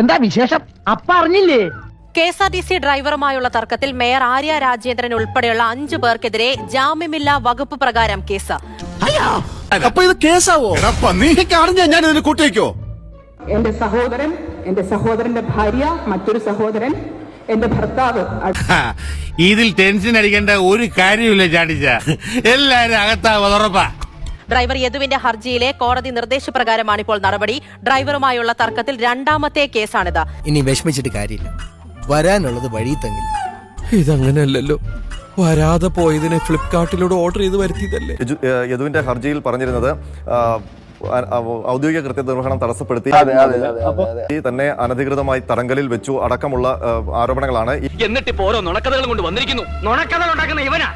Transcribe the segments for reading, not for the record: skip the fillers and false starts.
എന്താ വിശേഷം? അപ്പ അറിഞ്ഞില്ലേ? KSRTC ഡ്രൈവറുമായുള്ള തർക്കത്തിൽ മേയർ ആര്യ രാജേന്ദ്രൻ ഉൾപ്പെടെയുള്ള 5 പേർക്കെതിരെ ജാമ്യമില്ലാ വകുപ്പ് പ്രകാരം കേസ്. അപ്പൊ ഇത് കേസാവോ? ഞാൻ ഇതിന് കൂട്ടിവെക്കോ? എന്റെ സഹോദരൻ, എന്റെ സഹോദരന്റെ ഭാര്യ, മറ്റൊരു സഹോദരൻ, എന്റെ ഭർത്താവ്. ഇതിൽ ടെൻഷൻ അടിക്കേണ്ട ഒരു കാര്യമില്ല ചാടിച്ച, എല്ലാരും അകത്താവും ഉറപ്പാ. ഡ്രൈവർ യദുവിന്റെ ഹർജിയിലെ കോടതി നിർദ്ദേശപ്രകാരമാണ് ഇപ്പോൾ നടപടി. ഡ്രൈവറുമായുള്ള തർക്കത്തിൽ 2ാമത്തെ കേസാണിത്. ഇനി വിഷമിച്ചിട്ട് കാര്യമില്ല, വരാനുള്ളത് വഴി തങ്ങില്ല. ഇതങ്ങനെയല്ലല്ലോ, വരാതെ പോയതിനെ ഫ്ലിപ്കാർട്ടിലൂടെ ഓർഡർ ചെയ്ത് വരുത്തിയതല്ലേ. യദുവിന്റെ ഹർജിയിൽ പറഞ്ഞിരുന്നത് ഔദ്യോഗിക കൃത്യനിർവഹണം തടസ്സപ്പെടുത്തി തന്നെ അനധികൃതമായി തടങ്കലിൽ വെച്ചു അടക്കമുള്ള ആരോപണങ്ങളാണ്. എന്നിട്ടിപ്പോ ഓരോ നുണക്കഥകളും കൊണ്ട് വന്നിരിക്കുന്നു. നുണക്കഥ ഉണ്ടാക്കുന്ന ഇവനാ.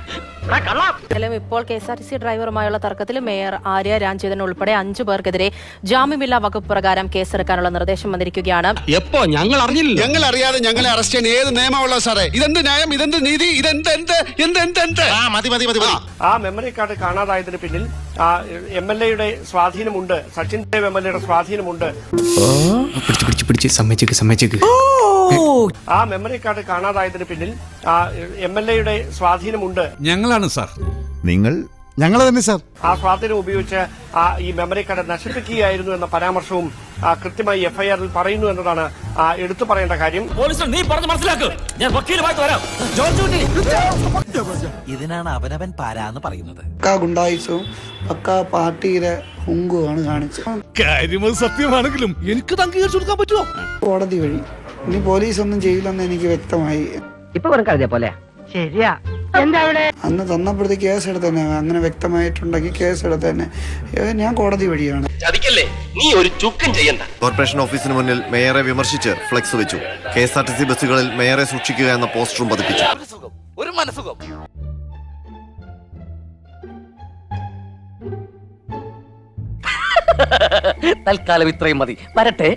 ഇപ്പോൾ KSRTC ഡ്രൈവറുമായുള്ള തർക്കത്തിൽ മേയർ ആര്യ രാജേന്ദ്രൻ ഉൾപ്പെടെ 5 പേർക്കെതിരെ ജാമ്യമില്ലാ വകുപ്പ് പ്രകാരം കേസെടുക്കാനുള്ള നിർദ്ദേശം വന്നിരിക്കുകയാണ്. എപ്പോ? ഞങ്ങൾ അറിഞ്ഞില്ല. ഞങ്ങൾ അറിയാതെ ഞങ്ങളെ അറസ്റ്റ് ചെയ്യാൻ ഏത് നിയമമുള്ള സാറേ? ഇതെന്ത് ന്യായം, ഇതെന്ത് നീതി, ഇതെന്ത്? മതി. ആ മെമ്മറി കാർഡ് കാണാതായതിന് പിന്നിൽ MLA-യുടെ സ്വാധീനമുണ്ട്, സച്ചിൻ ദേവ് MLA-യുടെ സ്വാധീനമുണ്ട്. പിടിച്ച് സമ്മതിച്ചേക്ക്. ആ മെമ്മറി കാർഡ് കാണാതായതിന് പിന്നിൽ MLA-യുടെ സ്വാധീനമുണ്ട്. ഞങ്ങളാണ് സാർ. ഞങ്ങൾ തന്നെ സാർ. ആ സ്വാധീനം ഉപയോഗിച്ച് ഈ മെമ്മറി കാർഡ് നശിപ്പിക്കുകയായിരുന്നു എന്ന പരാമർശവും കൃത്യമായി FIR-ൽ പറയുന്നു എന്നതാണ് എടുത്തു പറയേണ്ട കാര്യം. ഇതിനാണ് അവനവൻ പാരാന്ന് പറയുന്നത്. ഗുണ്ടായിസവും പക്ക പാർട്ടിയുടെ ഹുങ്കുമാണ് കാണിച്ചത്. കാര്യം സത്യമാണെങ്കിലും എനിക്ക് അംഗീകരിച്ചു കൊടുക്കാൻ പറ്റുമോ? കോടതി വഴി ഇനി പോലീസ് ഒന്നും ചെയ്യില്ലെന്ന് എനിക്ക് വ്യക്തമായി. ഇപ്പൊ വെറും കരുതിയ പോലെ ശരിയാ. എന്താ അവിടെ അന്ന് തന്നപ്പോഴത്തേക്ക് കേസ് എടുത്തന്നെ, അങ്ങനെ വ്യക്തമായിട്ടുണ്ടെങ്കിൽ കേസ് എടുത്തന്നെ. ഞാൻ കോടതി വഴിയാണ്. നീ ഒരു ചുക്കും ചെയ്യണ്ട. കോർപ്പറേഷൻ ഓഫീസിന് മുന്നിൽ മേയറെ വിമർശിച്ച് ഫ്ലെക്സ് വെച്ചു. KSRTC ബസ്സുകളിൽ മേയറെ സൂക്ഷിക്കുക എന്ന പോസ്റ്ററും പതിപ്പിച്ചു. ഒരു മനസുഖം. തൽക്കാലം ഇത്രയും മതി. വരട്ടെ.